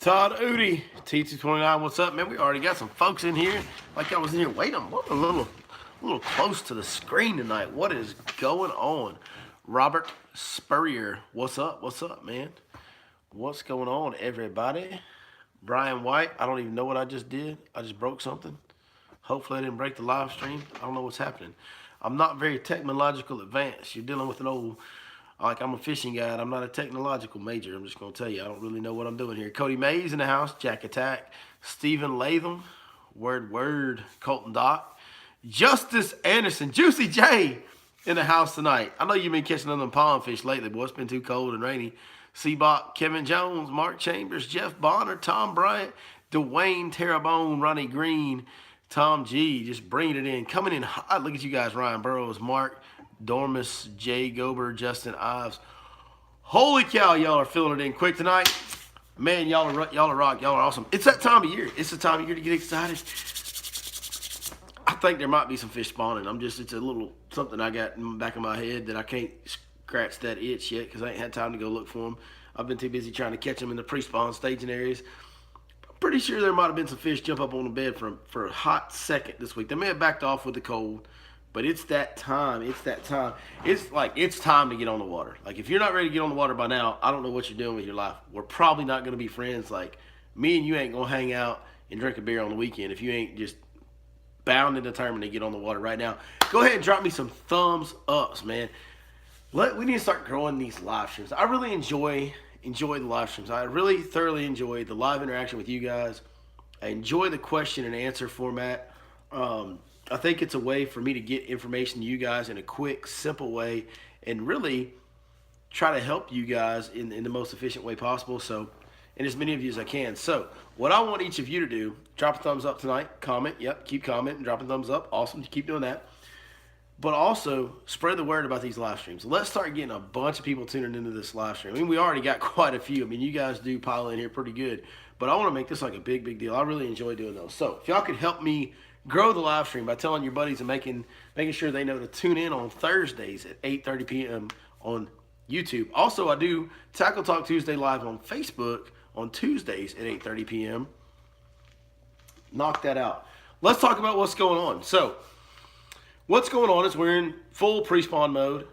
Todd Udi, T229, what's up, man? We already got some folks in here. Like I was in here waiting. I'm a little close to the screen tonight. What is going on? Robert Spurrier, what's up? What's up, man? What's going on, everybody? Brian White, I don't even know what I just did. I just broke something. Hopefully I didn't break the live stream. I don't know what's happening. I'm not very technological advanced. You're dealing with an old, like I'm a fishing guide. I'm not a technological major. I'm just going to tell you, I don't really know what I'm doing here. Cody Mays in the house. Jack Attack. Stephen Latham. Word. Colton Dock. Justice Anderson. Juicy J in the house tonight. I know you've been catching them pond fish lately, boy. It's been too cold and rainy. Seabach, Kevin Jones, Mark Chambers, Jeff Bonner, Tom Bryant, Dwayne Terrebonne, Ronnie Green, Tom G, just bringing it in. Coming in hot. Look at you guys, Ryan Burrows, Mark Dormus, Jay Gober, Justin Ives. Holy cow, y'all are filling it in quick tonight. Man, y'all are rock. Y'all are awesome. It's that time of year. It's the time of year to get excited. I think there might be some fish spawning. It's a little something I got in the back of my head that I can't scratch that itch yet because I ain't had time to go look for them. I've been too busy trying to catch them in the pre-spawn staging areas. I'm pretty sure there might have been some fish jump up on the bed for a hot second this week. They may have backed off with the cold, but it's that time. It's that time. It's time to get on the water. Like, if you're not ready to get on the water by now, I don't know what you're doing with your life. We're probably not going to be friends. Like, me and you ain't going to hang out and drink a beer on the weekend if you ain't just bound and determined to get on the water right now. Go ahead and drop me some thumbs ups, man. We need to start growing these live streams. I really enjoy the live streams. I really thoroughly enjoy the live interaction with you guys. I enjoy the question and answer format. I think it's a way for me to get information to you guys in a quick, simple way and really try to help you guys in the most efficient way possible. So, and as many of you as I can. So, what I want each of you to do, drop a thumbs up tonight, comment. Yep, keep commenting, dropping thumbs up. Awesome, keep doing that. But also, spread the word about these live streams. Let's start getting a bunch of people tuning into this live stream. I mean, we already got quite a few. I mean, you guys do pile in here pretty good. But I want to make this like a big deal. I really enjoy doing those. So, if y'all could help me grow the live stream by telling your buddies and making sure they know to tune in on Thursdays at 8:30 p.m. on YouTube. Also, I do Tackle Talk Tuesday live on Facebook on Tuesdays at 8:30 p.m. Knock that out. Let's talk about what's going on. So, what's going on is we're in full pre-spawn mode.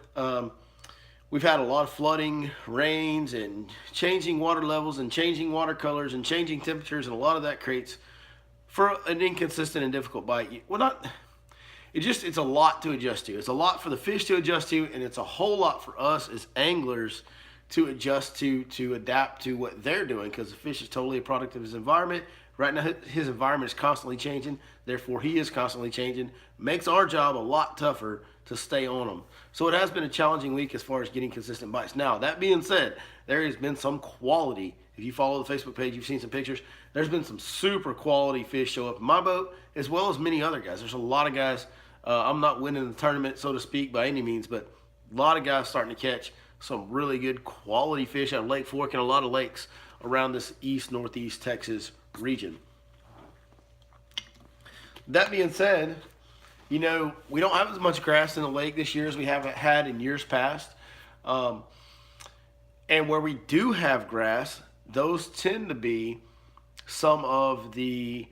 We've had a lot of flooding, rains, and changing water levels and changing water colors and changing temperatures, and a lot of that creates for an inconsistent and difficult bite. It's a lot to adjust to. It's a lot for the fish to adjust to, and it's a whole lot for us as anglers to adjust to adapt to what they're doing, because the fish is totally a product of his environment. Right now, his environment is constantly changing. Therefore, he is constantly changing. Makes our job a lot tougher to stay on him. So it has been a challenging week as far as getting consistent bites. Now, that being said, there has been some quality. If you follow the Facebook page, you've seen some pictures. There's been some super quality fish show up in my boat, as well as many other guys. There's a lot of guys. I'm not winning the tournament, so to speak, by any means, but a lot of guys starting to catch some really good quality fish out of Lake Fork and a lot of lakes around this northeast Texas region. That being said, we don't have as much grass in the lake this year as we have had in years past. And where we do have grass, those tend to be some of the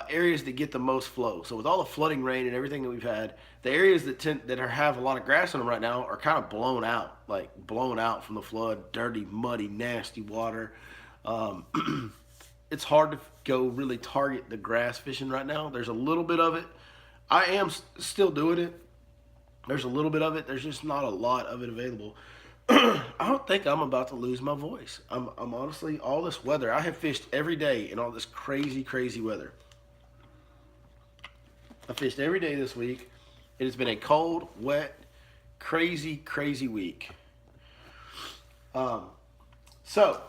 areas that get the most flow. So with all the flooding rain and everything that we've had, the areas that have a lot of grass in them right now are kind of blown out from the flood, dirty, muddy, nasty water. It's hard to go really target the grass fishing right now. There's a little bit of it. I am still doing it. There's a little bit of it. There's just not a lot of it available. I don't think I'm about to lose my voice. I'm honestly, all this weather, I have fished every day in all this crazy weather. I fished every day this week. It has been a cold, wet, crazy week. So,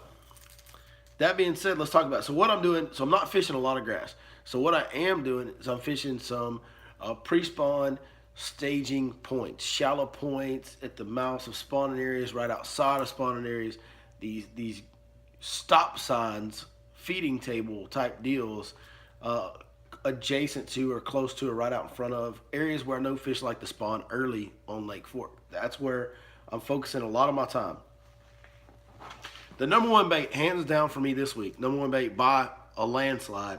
that being said, let's talk about it. So what I'm doing, I'm not fishing a lot of grass. So what I am doing is I'm fishing some pre-spawn staging points, shallow points at the mouths of spawning areas, right outside of spawning areas. These stop signs, feeding table type deals, adjacent to or close to or right out in front of areas where I know fish like to spawn early on Lake Fork. That's where I'm focusing a lot of my time. The number one bait, hands down for me this week, number one bait by a landslide,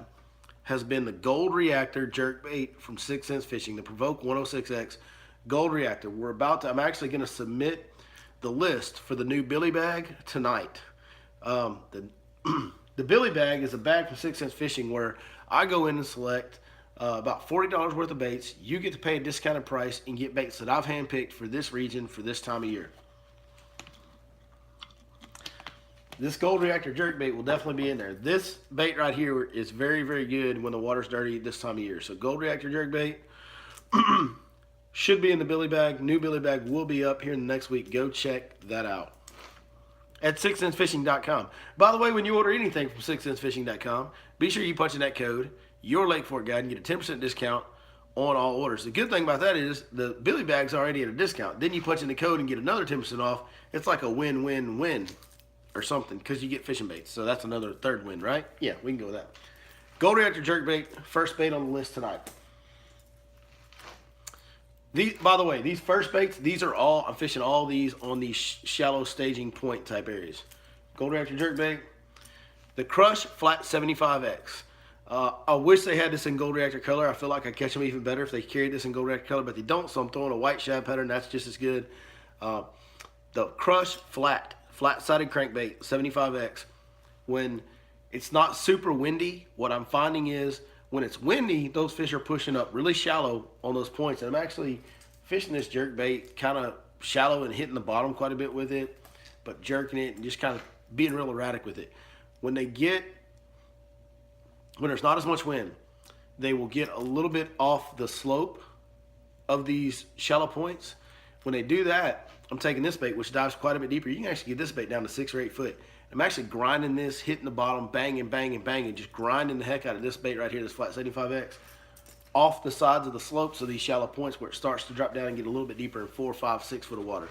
has been the Gold Reactor jerk bait from 6th Sense Fishing, the Provoke 106X Gold Reactor. I'm actually going to submit the list for the new Billy Bag tonight. The Billy Bag is a bag from 6th Sense Fishing where I go in and select about $40 worth of baits. You get to pay a discounted price and get baits that I've handpicked for this region for this time of year. This Gold Reactor jerkbait will definitely be in there. This bait right here is very, very good when the water's dirty this time of year. So Gold Reactor jerkbait should be in the Billy Bag. New Billy Bag will be up here in the next week. Go check that out at 6thsensefishing.com. By the way, when you order anything from 6thsensefishing.com, be sure you punch in that code, your Lake Fork Guide, and get a 10% discount on all orders. The good thing about that is the Billy Bag's already at a discount. Then you punch in the code and get another 10% off. It's like a win-win-win. Or something, because you get fishing baits. So that's another third win, right? Yeah, we can go with that. Gold Reactor jerkbait, first bait on the list tonight. By the way, these first baits, these are all, I'm fishing all these on these shallow staging point type areas. Gold Reactor jerkbait, the Crush Flat 75X. I wish they had this in Gold Reactor color. I feel like I'd catch them even better if they carried this in Gold Reactor color, but they don't, so I'm throwing a white shad pattern. That's just as good. The Crush flat-sided crankbait, 75X. When it's not super windy, what I'm finding is when it's windy, those fish are pushing up really shallow on those points. And I'm actually fishing this jerkbait kind of shallow and hitting the bottom quite a bit with it, but jerking it and just kind of being real erratic with it. When there's not as much wind, they will get a little bit off the slope of these shallow points. When they do that, I'm taking this bait, which dives quite a bit deeper. You can actually get this bait down to 6 or 8 foot. I'm actually grinding this, hitting the bottom, banging, banging, banging, just grinding the heck out of this bait right here, this flat 75X, off the sides of the slopes of these shallow points where it starts to drop down and get a little bit deeper in 4, 5, 6 foot of water.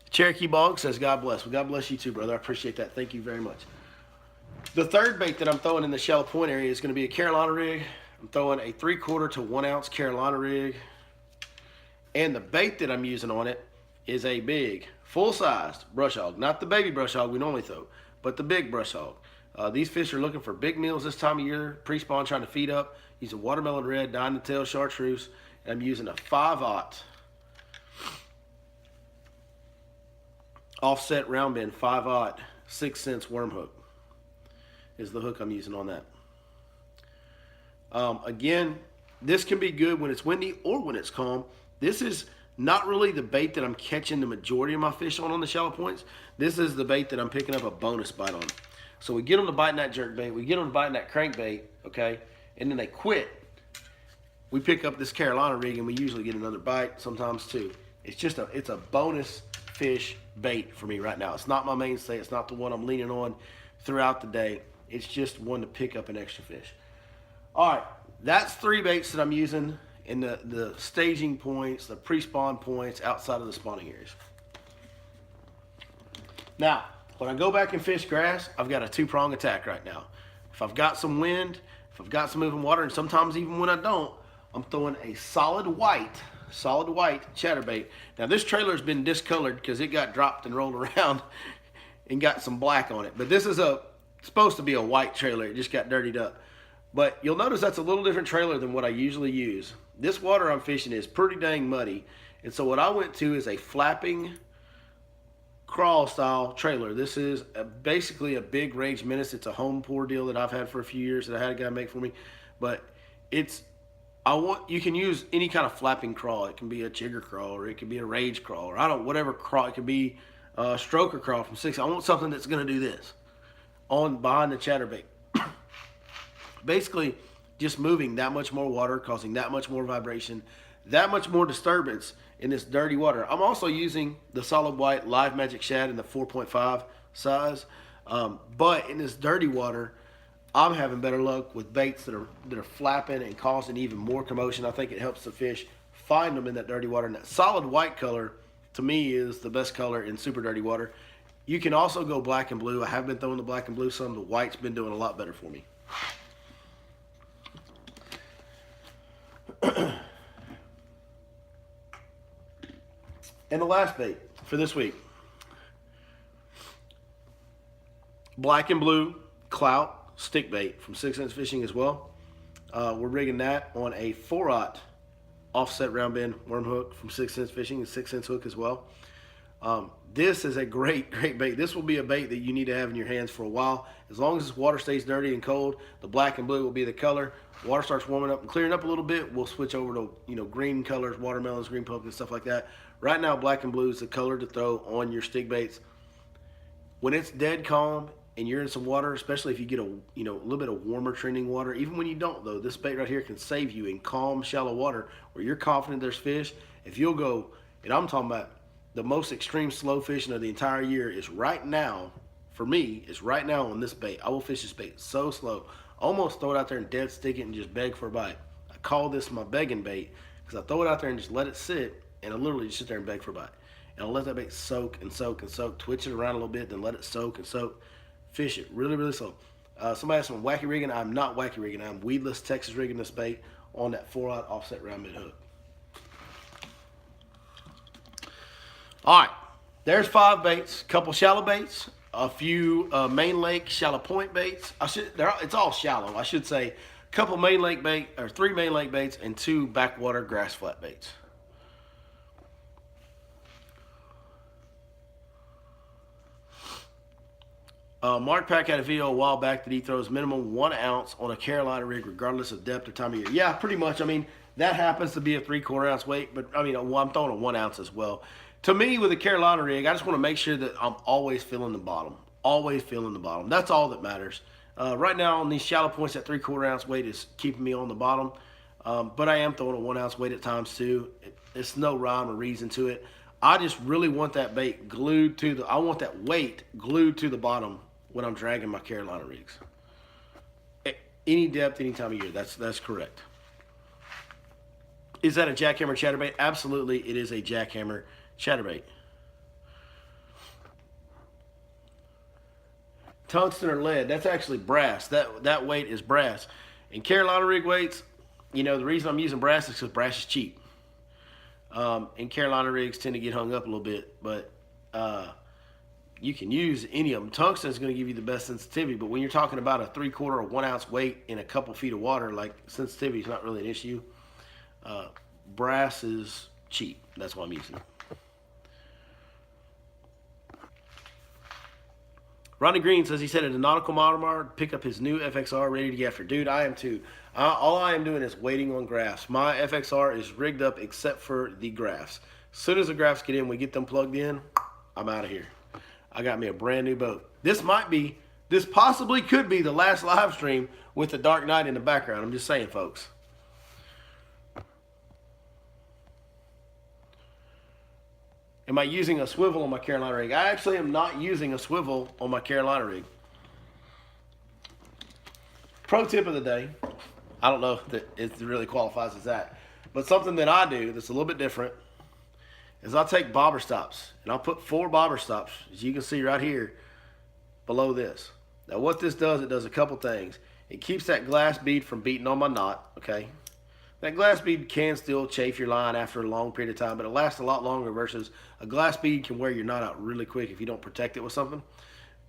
Cherokee Bog says, God bless. Well, God bless you too, brother. I appreciate that. Thank you very much. The third bait that I'm throwing in the shallow point area is going to be a Carolina rig. I'm throwing a 3/4 to 1 ounce Carolina rig. And the bait that I'm using on it is a big, full-sized brush hog. Not the baby brush hog we normally throw, but the big brush hog. These fish are looking for big meals this time of year, pre-spawn trying to feed up. Using watermelon red, dyed-in-the-tail chartreuse, and I'm using a 5/0 offset round bend, 5/0 6 cents worm hook is the hook I'm using on that. Again, this can be good when it's windy or when it's calm. This is not really the bait that I'm catching the majority of my fish on the shallow points. This is the bait that I'm picking up a bonus bite on. So we get them to biting that jerk bait, we get them to biting that crankbait, okay, and then they quit. We pick up this Carolina rig and we usually get another bite, sometimes two. It's a bonus fish bait for me right now. It's not my mainstay. It's not the one I'm leaning on throughout the day. It's just one to pick up an extra fish. All right, that's 3 baits that I'm using in the staging points, the pre-spawn points outside of the spawning areas. Now, when I go back and fish grass, I've got a 2-prong attack right now. If I've got some wind, if I've got some moving water, and sometimes even when I don't, I'm throwing a solid white chatterbait. Now this trailer's been discolored because it got dropped and rolled around and got some black on it. But this is supposed to be a white trailer. It just got dirtied up. But you'll notice that's a little different trailer than what I usually use. This water I'm fishing is pretty dang muddy. And so what I went to is a flapping crawl style trailer. This is basically a big Rage Menace. It's a home pour deal that I've had for a few years that I had a guy make for me. But you can use any kind of flapping crawl. It can be a jigger crawl, or it can be a Rage crawl, or whatever crawl. It could be a stroker crawl from 6. I want something that's going to do this behind the chatterbait. Basically, just moving that much more water, causing that much more vibration, that much more disturbance in this dirty water. I'm also using the solid white Live Magic Shad in the 4.5 size, but in this dirty water, I'm having better luck with baits that are flapping and causing even more commotion. I think it helps the fish find them in that dirty water. And that solid white color, to me, is the best color in super dirty water. You can also go black and blue. I have been throwing the black and blue some. The white's been doing a lot better for me. And the last bait for this week, Black and blue clout stick bait from 6 Sense Fishing as well. We're rigging that on a 4/0 offset round bend worm hook from 6 Sense Fishing, and 6 Sense hook as well. This is a great bait. This will be a bait that you need to have in your hands for a while. As long as this water stays dirty and cold, the black and blue will be the color. Water starts warming up and clearing up a little bit, we'll switch over to green colors, watermelons, green pumpkin, stuff like that. Right now, black and blue is the color to throw on your stick baits. When it's dead calm and you're in some water, especially if you get a little bit of warmer trending water, even when you don't though, this bait right here can save you in calm, shallow water where you're confident there's fish. If you'll go, and I'm talking about the most extreme slow fishing of the entire year is right now, for me, is right now on this bait. I will fish this bait so slow. Almost throw it out there and dead stick it and just beg for a bite. I call this my begging bait because I throw it out there and just let it sit, and I literally just sit there and beg for a bite. And I'll let that bait soak and soak and soak, twitch it around a little bit, then let it soak and soak. Fish it really slow. Somebody asked me wacky rigging. I'm not wacky rigging. I'm weedless Texas rigging this bait on that 4/0 offset round bend hook. All right, there's 5 baits, couple shallow baits, a few main lake shallow point baits. It's all shallow. I should say a couple main lake bait, or 3 main lake baits, and 2 backwater grass flat baits. Mark Pack had a video a while back that he throws minimum 1 ounce on a Carolina rig regardless of depth or time of year. Yeah, pretty much. I mean, that happens to be a 3/4 ounce weight, but I mean, I'm throwing a 1 ounce as well. To me, with a Carolina rig, I just want to make sure that I'm always feeling the bottom. Always feeling the bottom. That's all that matters. Right now on these shallow points, that 3/4 ounce weight is keeping me on the bottom. But I am throwing a 1 ounce weight at times too. It's no rhyme or reason to it. I just really want that bait glued to I want that weight glued to the bottom when I'm dragging my Carolina rigs. Any depth, any time of year, that's correct. Is that a jackhammer chatterbait? Absolutely, it is a jackhammer chatterbait. Tungsten or lead, that's actually brass. That weight is brass. And Carolina rig weights, the reason I'm using brass is because brass is cheap. And Carolina rigs tend to get hung up a little bit, but you can use any of them. Tungsten is going to give you the best sensitivity, but when you're talking about a 3/4 or 1 ounce weight in a couple feet of water, like, sensitivity is not really an issue. Brass is cheap. That's why I'm using it. Ronnie Green says he said at a Nautical Mart to pick up his new FXR ready to get after. Dude, I am too. All I am doing is waiting on graphs. My FXR is rigged up except for the graphs. As soon as the graphs get in, we get them plugged in, I'm out of here. I got me a brand new boat. This possibly could be the last live stream with the Dark Knight in the background. I'm just saying, folks. Am I using a swivel on my Carolina rig? I actually am not using a swivel on my Carolina rig. Pro tip of the day. I don't know if it really qualifies as that. But something that I do that's a little bit different is I'll take bobber stops. And I'll put 4 bobber stops, as you can see right here, below this. Now what this does, it does a couple things. It keeps that glass bead from beating on my knot, okay? That glass bead can still chafe your line after a long period of time, but it lasts a lot longer versus a glass bead can wear your knot out really quick if you don't protect it with something.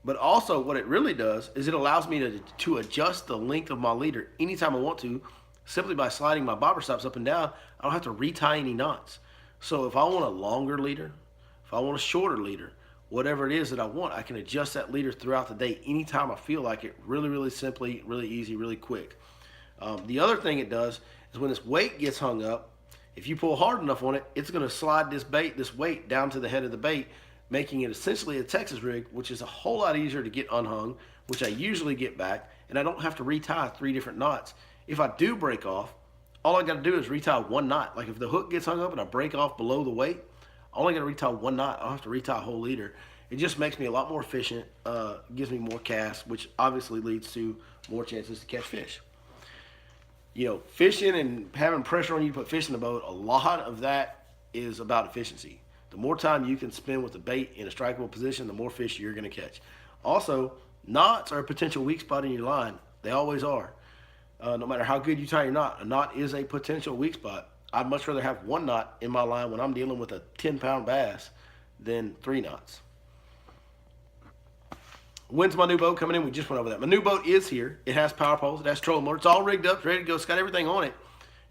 But also what it really does is it allows me to adjust the length of my leader anytime I want to, simply by sliding my bobber stops up and down. I don't have to retie any knots. So if I want a longer leader, if I want a shorter leader, whatever it is that I want, I can adjust that leader throughout the day anytime I feel like it, really simply, really easy, really quick. The other thing it does is when this weight gets hung up, if you pull hard enough on it, it's going to slide this weight down to the head of the bait, making it essentially a Texas rig, which is a whole lot easier to get unhung, which I usually get back, and I don't have to retie 3 different knots. If I do break off, all I got to do is retie 1 knot. Like if the hook gets hung up and I break off below the weight, I only got to retie 1 knot. I don't have to retie a whole leader. It just makes me a lot more efficient, gives me more casts, which obviously leads to more chances to catch fish. Fishing and having pressure on you to put fish in the boat, a lot of that is about efficiency. The more time you can spend with the bait in a strikeable position, the more fish you're going to catch. Also, knots are a potential weak spot in your line. They always are. No matter how good you tie your knot, a knot is a potential weak spot. I'd much rather have 1 knot in my line when I'm dealing with a 10-pound bass than 3 knots. When's my new boat coming in? We just went over that. My new boat is here. It has power poles. It has trolling motor. It's all rigged up. It's ready to go. It's got everything on it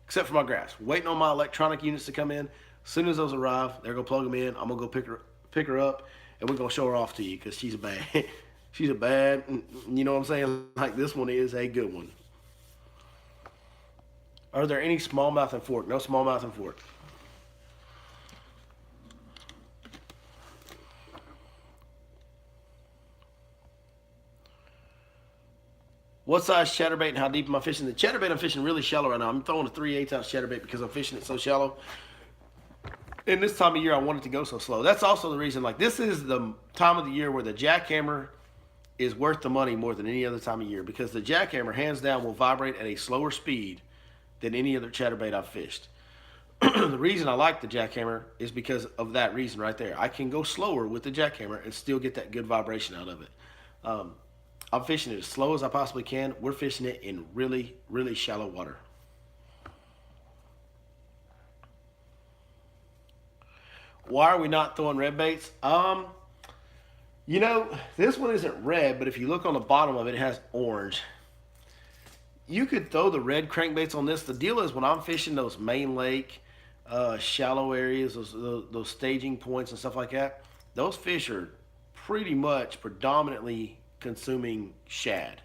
except for my grass. Waiting on my electronic units to come in. As soon as those arrive, they're going to plug them in. I'm going to go pick her up, and we're going to show her off to you because she's a bad, she's a bad, you know what I'm saying? Like this one is a good one. Are there any smallmouth and fork? No smallmouth and fork. What size chatterbait and how deep am I fishing? The chatterbait I'm fishing really shallow right now. I'm throwing a 3/8 ounce chatterbait because I'm fishing it so shallow. And this time of year, I want it to go so slow. That's also the reason, like, this is the time of the year where the jackhammer is worth the money more than any other time of year because the jackhammer, hands down, will vibrate at a slower speed than any other chatterbait I've fished. The reason I like the jackhammer is because of that reason right there. I can go slower with the jackhammer and still get that good vibration out of it. I'm fishing it as slow as I possibly can. We're fishing it in really, really shallow water. Why are we not throwing red baits? You know, this one isn't red, but if you look on the bottom of it, it has orange. You could throw the red crankbaits on this. The deal is when I'm fishing those main lake, shallow areas, those staging points and stuff like that, those fish are pretty much predominantly consuming shad,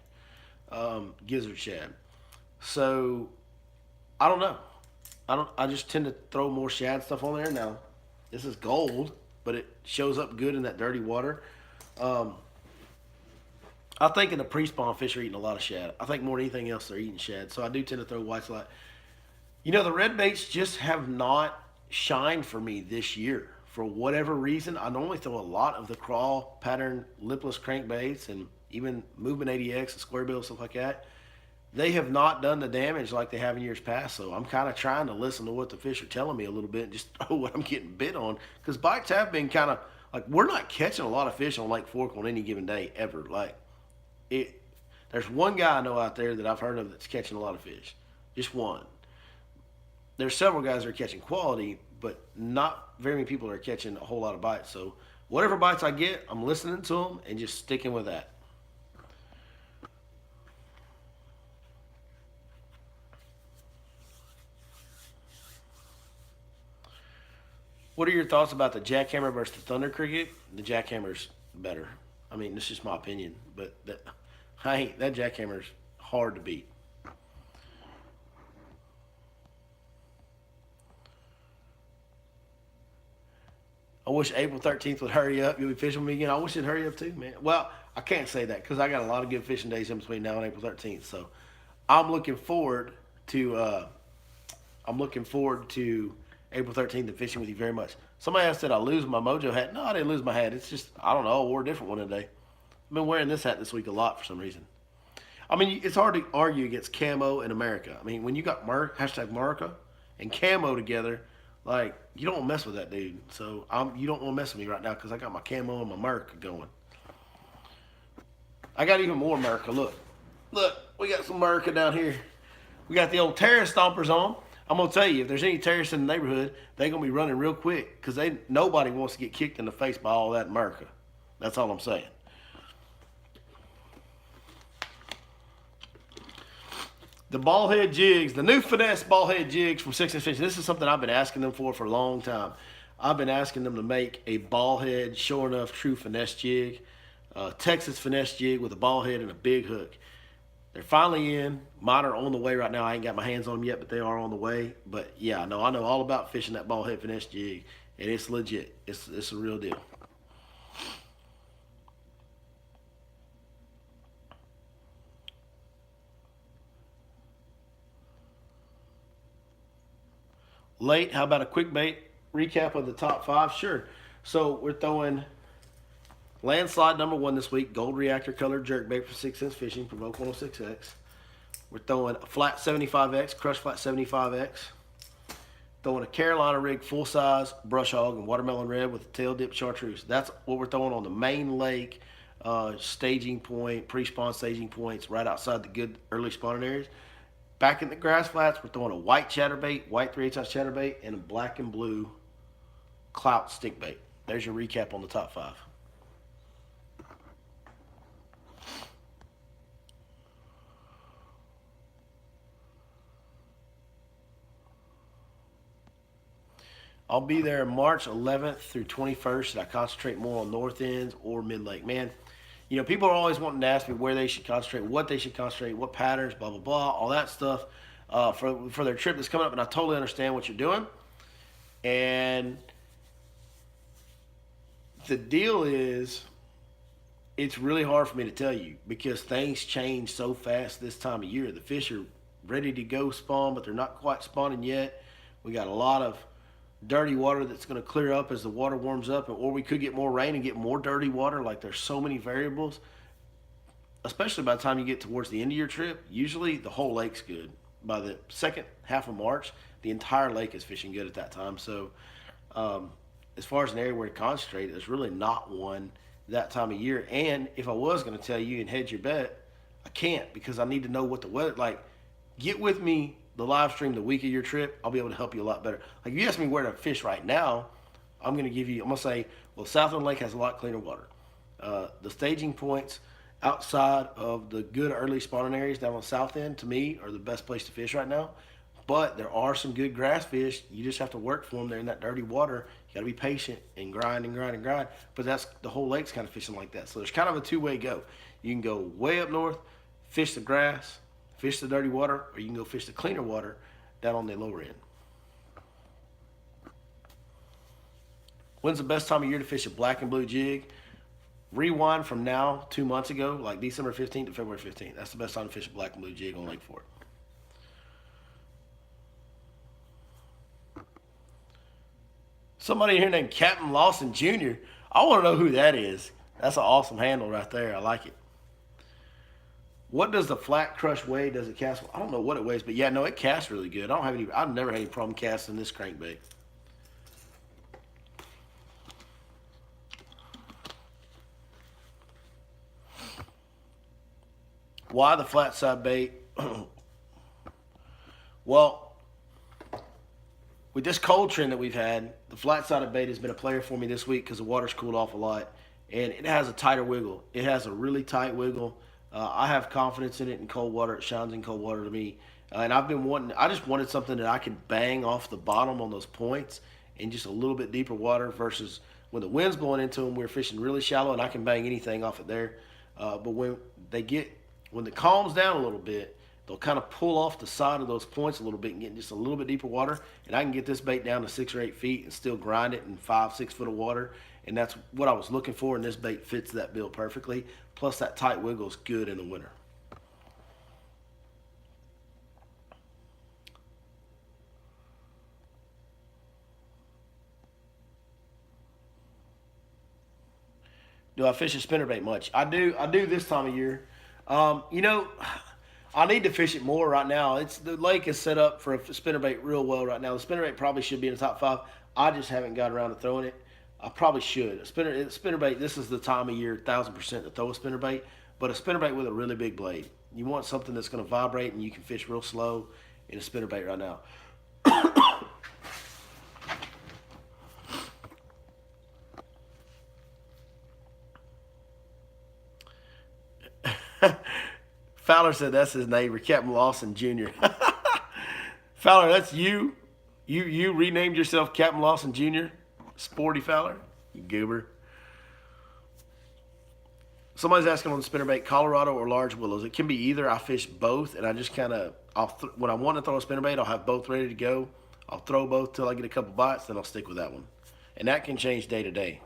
gizzard shad. So I don't know. I just tend to throw more shad stuff on there. Now this is gold, but it shows up good in that dirty water. I think in the pre-spawn fish are eating a lot of shad. I think more than anything else they're eating shad. So I do tend to throw whites a lot. You know, the red baits just have not shined for me this year. For whatever reason, I normally throw a lot of the crawl pattern lipless crankbaits and even movement 80X and square bill, stuff like that. They have not done the damage like they have in years past. So I'm kind of trying to listen to what the fish are telling me a little bit and just throw what I'm getting bit on. Because bites have been kind of, like, we're not catching a lot of fish on Lake Fork on any given day ever. Like, there's one guy I know out there that I've heard of that's catching a lot of fish. Just one. There's several guys that are catching quality, but not very many people are catching a whole lot of bites. So whatever bites I get, I'm listening to them and just sticking with that. What are your thoughts about the jackhammer versus the thunder cricket? The jackhammer's better. I mean, this is just my opinion, but that jackhammer's hard to beat. I wish April 13th would hurry up. You'll be fishing with me again. I wish it'd hurry up too, man. Well, I can't say that because I got a lot of good fishing days in between now and April 13th. So I'm looking forward to April 13th and fishing with you very much. Somebody asked did I lose my Mojo hat? No, I didn't lose my hat. It's just, I don't know, I wore a different one today. I've been wearing this hat this week a lot for some reason. I mean, it's hard to argue against camo and America. I mean, when you got hashtag America and camo together, like, you don't want to mess with that dude. So you don't want to mess with me right now because I got my camo and my America going. I got even more America. Look, we got some America down here. We got the old terrace stompers on. I'm gonna tell you, if there's any terrorists in the neighborhood, they're gonna be running real quick because nobody wants to get kicked in the face by all that America. That's all I'm saying. The ball head jigs, the new finesse ball head jigs from 6 Inch Fishing. This is something I've been asking them for a long time. I've been asking them to make a ball head, sure enough, true finesse jig, Texas finesse jig with a ball head and a big hook. They're finally in. Mine are on the way right now. I ain't got my hands on them yet, but they are on the way. But yeah, no, I know all about fishing that ball head finesse jig, and it's legit. It's a real deal. Late, how about a quick bait recap of the top 5? Sure. So we're throwing landslide number 1 this week, gold reactor colored jerkbait for 6 Inch Fishing, Provoke 106X. We're throwing a flat 75X, crush flat 75X. Throwing a Carolina rig full size brush hog and watermelon red with a tail dip chartreuse. That's what we're throwing on the main lake staging point, pre-spawn staging points right outside the good early spawning areas. Back in the grass flats, we're throwing a white chatterbait, white 3/8 ounce chatterbait, and a black and blue clout stick bait. There's your recap on the top 5. I'll be there March 11th through 21st, and I concentrate more on North Ends or Mid Lake. Man, you know, people are always wanting to ask me where they should concentrate, what they should concentrate, what patterns, blah, blah, blah, all that stuff for their trip that's coming up, and I totally understand what you're doing. And the deal is, it's really hard for me to tell you because things change so fast this time of year. The fish are ready to go spawn, but they're not quite spawning yet. We got a lot of dirty water that's going to clear up as the water warms up, or we could get more rain and get more dirty water. Like, there's so many variables, especially by the time you get towards the end of your trip. Usually the whole lake's good. By the second half of March, the entire lake is fishing good at that time. So as far as an area where to concentrate, there's really not one that time of year. And if I was going to tell you and hedge your bet, I can't, because I need to know what the weather, like, get with me the live stream the week of your trip. I'll be able to help you a lot better. Like, if you ask me where to fish right now, I'm going to say, well, Southland Lake has a lot cleaner water. The staging points outside of the good early spawning areas down on the south end, to me, are the best place to fish right now. But there are some good grass fish. You just have to work for them. They're in that dirty water. You got to be patient and grind and grind and grind. But that's, the whole lake's kind of fishing like that. So there's kind of a two-way go. You can go way up north, fish the grass, fish the dirty water, or you can go fish the cleaner water down on the lower end. When's the best time of year to fish a black and blue jig? Rewind from now 2 months ago, like December 15th to February 15th. That's the best time to fish a black and blue jig on Lake Fork. Somebody here named Captain Lawson Jr. I want to know who that is. That's an awesome handle right there. I like it. What does the flat crush weigh? Does it cast? I don't know what it weighs, but yeah, no, it casts really good. I've never had any problem casting this crankbait. Why the flat side bait? Well, with this cold trend that we've had, the flat sided bait has been a player for me this week because the water's cooled off a lot, and it has a tighter wiggle. It has a really tight wiggle. I have confidence in it in cold water. It shines in cold water to me, and I just wanted something that I could bang off the bottom on those points in just a little bit deeper water versus when the wind's blowing into them. We're fishing really shallow, and I can bang anything off it there. But when it calms down a little bit, they'll kind of pull off the side of those points a little bit and get just a little bit deeper water. And I can get this bait down to 6 or 8 feet and still grind it in 5-6 foot of water. And that's what I was looking for, and this bait fits that bill perfectly. Plus, that tight wiggle is good in the winter. Do I fish a spinnerbait much? I do this time of year. You know, I need to fish it more right now. The lake is set up for a spinnerbait real well right now. The spinnerbait probably should be in the top 5. I just haven't got around to throwing it. I probably should. A spinnerbait, this is the time of year, 1,000% to throw a spinnerbait, but a spinnerbait with a really big blade. You want something that's going to vibrate and you can fish real slow in a spinnerbait right now. Fowler said that's his neighbor, Captain Lawson Jr. Fowler, that's you. You renamed yourself Captain Lawson Jr.? Sporty Fowler? You goober. Somebody's asking on the spinnerbait, Colorado or large willows. It can be either. I fish both, and I just kind of, when I want to throw a spinnerbait, I'll have both ready to go. I'll throw both till I get a couple bites, then I'll stick with that one. And that can change day to day.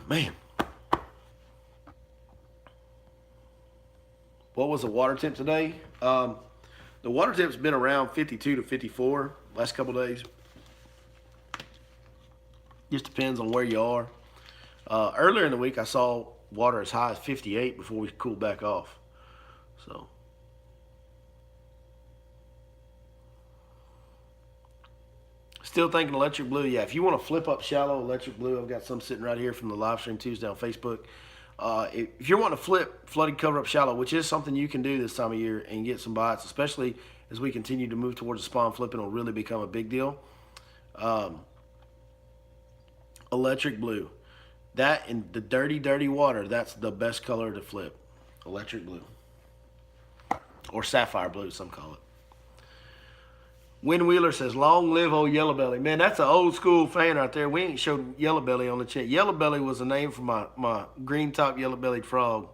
Man. What was the water temp today? The water temp's been around 52 to 54 last couple days. Just depends on where you are. Earlier in the week, I saw water as high as 58 before we cooled back off. So, still thinking electric blue. Yeah, if you want to flip up shallow electric blue, I've got some sitting right here from the live stream Tuesday on Facebook. If you're wanting to flip flooded cover up shallow, which is something you can do this time of year and get some bites, especially as we continue to move towards the spawn flipping, will really become a big deal. Electric blue. That in the dirty water, that's the best color to flip. Electric blue. Or sapphire blue, some call it. Win Wheeler says, long live old Yellow Belly. Man, that's an old school fan right there. We ain't showed Yellow Belly on the chat. Yellow Belly was the name for my green top yellow bellied frog.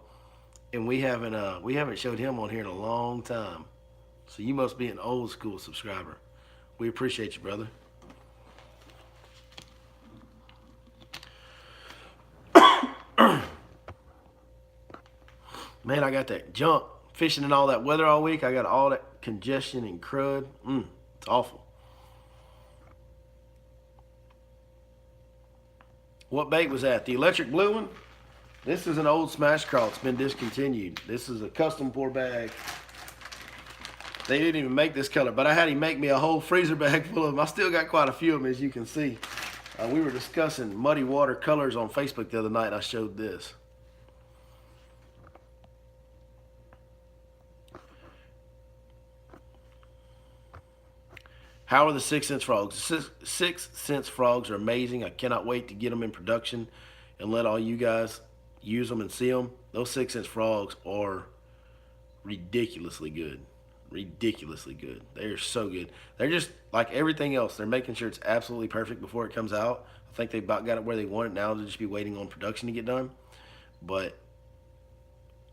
And we haven't showed him on here in a long time. So you must be an old school subscriber. We appreciate you, brother. Man, I got that junk. Fishing in all that weather all week. I got all that congestion and crud. It's awful. What bait was that? The electric blue one? This is an old smash crawl. It's been discontinued. This is a custom pour bag. They didn't even make this color, but I had him make me a whole freezer bag full of them. I still got quite a few of them, as you can see. We were discussing muddy water colors on Facebook the other night, and I showed this. How are the 6 cent frogs? 6 cent frogs are amazing. I cannot wait to get them in production and let all you guys use them and see them. Those 6 cent frogs are ridiculously good. Ridiculously good. They're so good. They're just like everything else. They're making sure it's absolutely perfect before it comes out. I think they've about got it where they want it now. They'll just be waiting on production to get done. But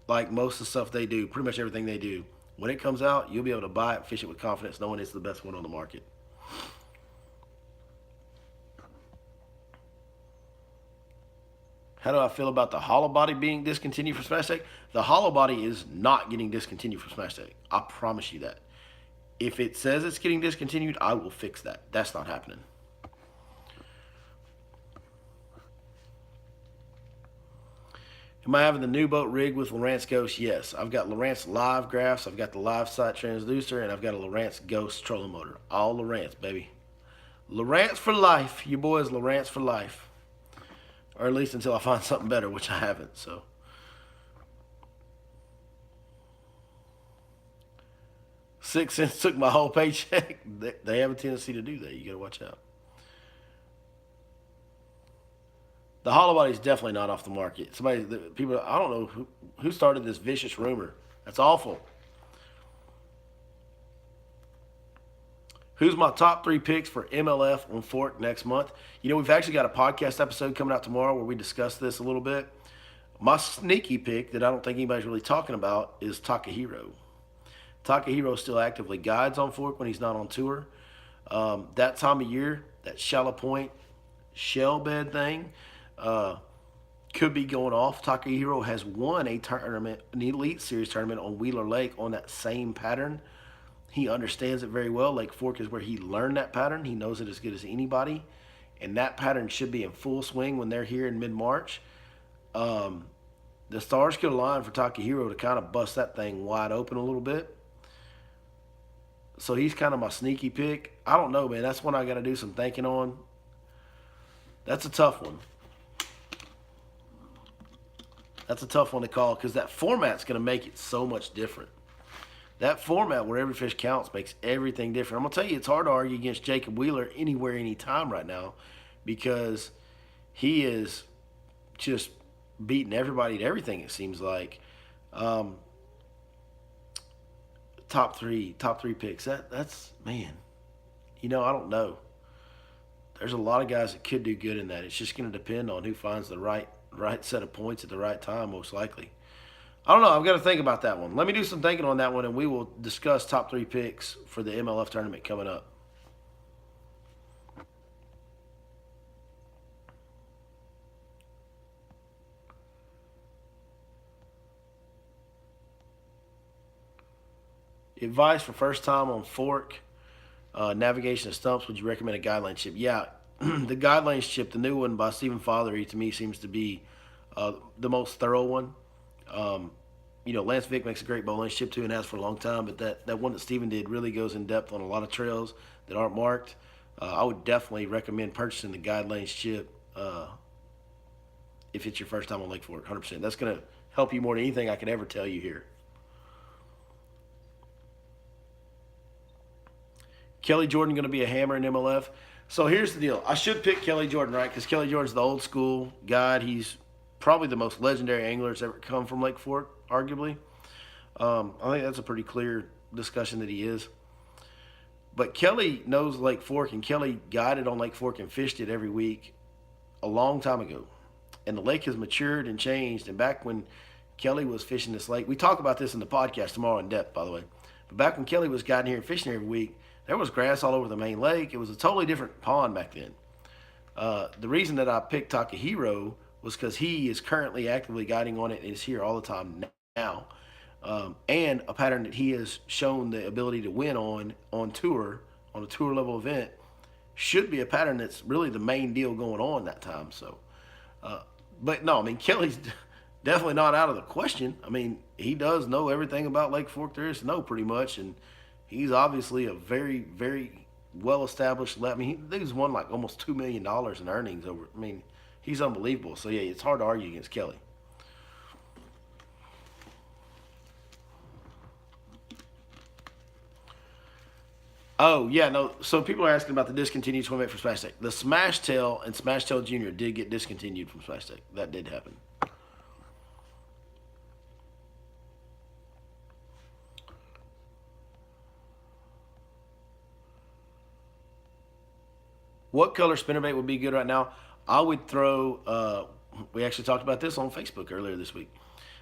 like most of the stuff they do, pretty much everything they do, when it comes out, you'll be able to buy it, fish it with confidence, knowing it's the best one on the market. How do I feel about the hollow body being discontinued for Smash Tech? The hollow body is not getting discontinued for Smash Tech. I promise you that. If it says it's getting discontinued, I will fix that. That's not happening. Am I having the new boat rig with Lowrance Ghost? Yes. I've got Lowrance live graphs, I've got the live sight transducer, and I've got a Lowrance Ghost trolling motor. All Lowrance, baby. Lowrance for life. Your boy is Lowrance for life. Or at least until I find something better, which I haven't, so. $6 cents took my whole paycheck. They have a tendency to do that. You got to watch out. The hollow body is definitely not off the market. People, I don't know who started this vicious rumor. That's awful. Who's my top 3 picks for MLF on Fork next month? You know, we've actually got a podcast episode coming out tomorrow where we discuss this a little bit. My sneaky pick that I don't think anybody's really talking about is Takahiro. Takahiro still actively guides on Fork when he's not on tour. That time of year, that Shallow Point shell bed thing could be going off. Takahiro has won a tournament, an Elite Series tournament on Wheeler Lake on that same pattern. He understands it very well. Lake Fork is where he learned that pattern. He knows it as good as anybody. And that pattern should be in full swing when they're here in mid-March. The stars could align for Takahiro to kind of bust that thing wide open a little bit. So he's kind of my sneaky pick. I don't know, man. That's one I got to do some thinking on. That's a tough one. That's a tough one to call because that format's going to make it so much different. That format where every fish counts makes everything different. I'm going to tell you, it's hard to argue against Jacob Wheeler anywhere, anytime right now because he is just beating everybody at everything, it seems like. Top three picks. That's, man, you know, I don't know. There's a lot of guys that could do good in that. It's just going to depend on who finds the right set of points at the right time, most likely. I don't know. I've got to think about that one. Let me do some thinking on that one, and we will discuss top 3 picks for the MLF tournament coming up. Advice for first time on Fork, navigation of stumps. Would you recommend a guideline chip? Yeah, the guidelines chip, the new one by Stephen Fothery, to me seems to be the most thorough one. You know, Lance Vick makes a great bowline chip too and has for a long time, but that one that Stephen did really goes in depth on a lot of trails that aren't marked. I would definitely recommend purchasing the guidelines chip if it's your first time on Lake Fork, 100%. That's going to help you more than anything I could ever tell you here. Kelly Jordan going to be a hammer in MLF. So here's the deal. I should pick Kelly Jordan, right? Because Kelly Jordan's the old school guide. He's probably the most legendary angler that's ever come from Lake Fork, arguably. I think that's a pretty clear discussion that he is. But Kelly knows Lake Fork, and Kelly guided on Lake Fork and fished it every week a long time ago. And the lake has matured and changed. And back when Kelly was fishing this lake, we talk about this in the podcast tomorrow in depth, by the way. But back when Kelly was guiding here and fishing every week, there was grass all over the main lake. It was a totally different pond back then. The reason that I picked Takahiro was because he is currently actively guiding on it and is here all the time now. And a pattern that he has shown the ability to win on tour, on a tour level event, should be a pattern that's really the main deal going on that time. So, but no, I mean, Kelly's definitely not out of the question. I mean, he does know everything about Lake Fork there is to know pretty much, and he's obviously a very, very well-established. I mean, he's won like almost $2 million in earnings over. I mean, he's unbelievable. So yeah, it's hard to argue against Kelly. Oh yeah, no. So people are asking about the discontinued swim bait for Smash Tech. The Smash Tail and Smash Tail Junior did get discontinued from Smash Tech. That did happen. What color spinnerbait would be good right now? I would throw. We actually talked about this on Facebook earlier this week.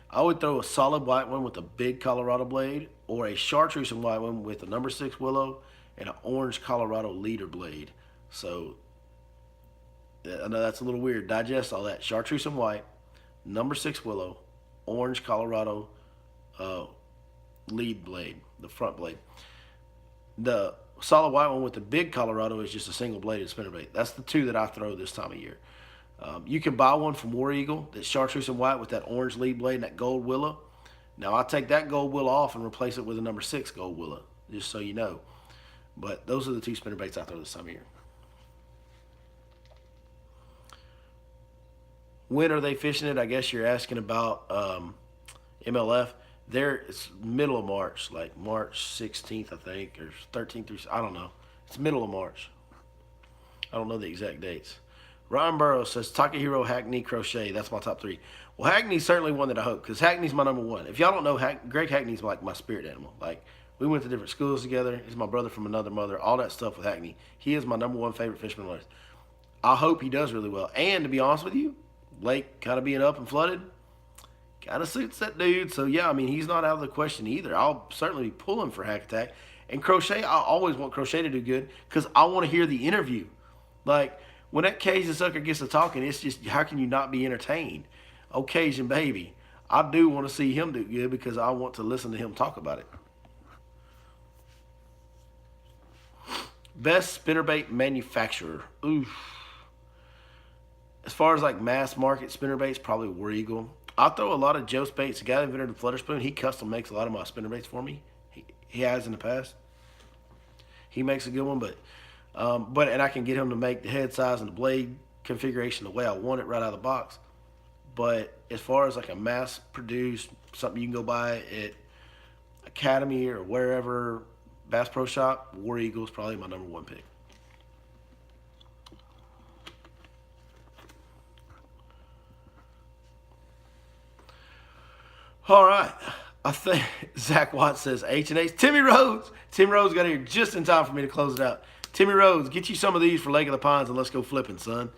I would throw a solid white one with a big Colorado blade, or a chartreuse and white one with a number 6 willow and an orange Colorado leader blade. So I know that's a little weird. Digest all that. Chartreuse and white, number 6 willow, orange Colorado uh, lead blade, the front blade. The solid white one with the big Colorado is just a single bladed spinnerbait. That's the two that I throw this time of year. You can buy one from War Eagle that's chartreuse and white with that orange lead blade and that gold willow. Now I take that gold willow off and replace it with a number 6 gold willow, just so you know. But those are the two spinnerbaits I throw this time of year. When are they fishing it? I guess you're asking about MLF. There, it's middle of March, like March 16th, I think, or 13th through, I don't know. It's middle of March. I don't know the exact dates. Ryan Burrows says Takahiro, Hackney, Crochet. That's my top 3. Well, Hackney's certainly one that I hope, because Hackney's my number 1. If y'all don't know, Greg Hackney's like my spirit animal. Like, we went to different schools together. He's my brother from another mother. All that stuff with Hackney. He is my number 1 favorite fisherman on earth. I hope he does really well. And to be honest with you, lake kind of being up and flooded kind of suits that dude. So yeah, I mean, he's not out of the question either. I'll certainly be pulling for Hack Attack. And Crochet, I always want Crochet to do good because I want to hear the interview. Like, when that Cajun sucker gets to talking, it's just, how can you not be entertained? Oh, Cajun baby. I do want to see him do good because I want to listen to him talk about it. Best spinnerbait manufacturer. Oof. As far as like mass market spinnerbaits, probably War Eagle. I throw a lot of Joe Spates. The guy that invented the Flutter Spoon, he custom makes a lot of my spinnerbaits for me. He has in the past. He makes a good one, but and I can get him to make the head size and the blade configuration the way I want it right out of the box. But as far as like a mass produced, something you can go buy at Academy or wherever, Bass Pro Shop, War Eagle is probably my number 1 pick. All right. I think Zach Watts says H&H. Timmy Rhodes. Timmy Rhodes got here just in time for me to close it out. Timmy Rhodes, get you some of these for Lake of the Pines and let's go flipping, son.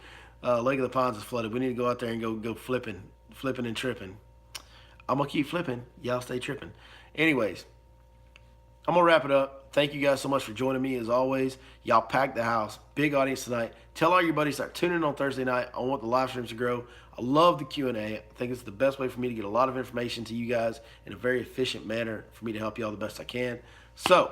Lake of the Pines is flooded. We need to go out there and go flipping and tripping. I'm going to keep flipping. Y'all stay tripping. Anyways, I'm going to wrap it up. Thank you guys so much for joining me as always. Y'all packed the house. Big audience tonight. Tell all your buddies to start tuning in on Thursday night. I want the live streams to grow. I love the Q&A. I think it's the best way for me to get a lot of information to you guys in a very efficient manner for me to help you all the best I can. So,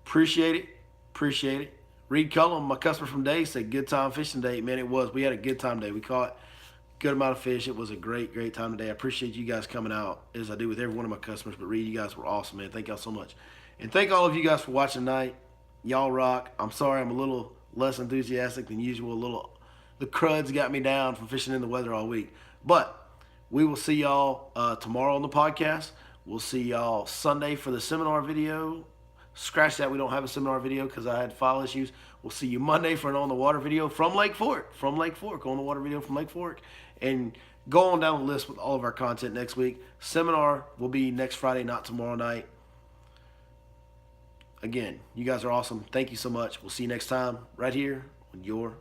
appreciate it. Appreciate it. Reed Cullum, my customer from Day, said good time fishing day. Man, it was. We had a good time day. We caught a good amount of fish. It was a great, great time today. I appreciate you guys coming out as I do with every one of my customers. But Reed, you guys were awesome, man. Thank y'all so much. And thank all of you guys for watching tonight. Y'all rock. I'm sorry I'm a little less enthusiastic than usual. The cruds got me down from fishing in the weather all week. But we will see y'all tomorrow on the podcast. We'll see y'all Sunday for the seminar video. Scratch that, we don't have a seminar video because I had file issues. We'll see you Monday for an on the water video from Lake Fork. On the water video from Lake Fork. And go on down the list with all of our content next week. Seminar will be next Friday, not tomorrow night. Again, you guys are awesome. Thank you so much. We'll see you next time right here on Your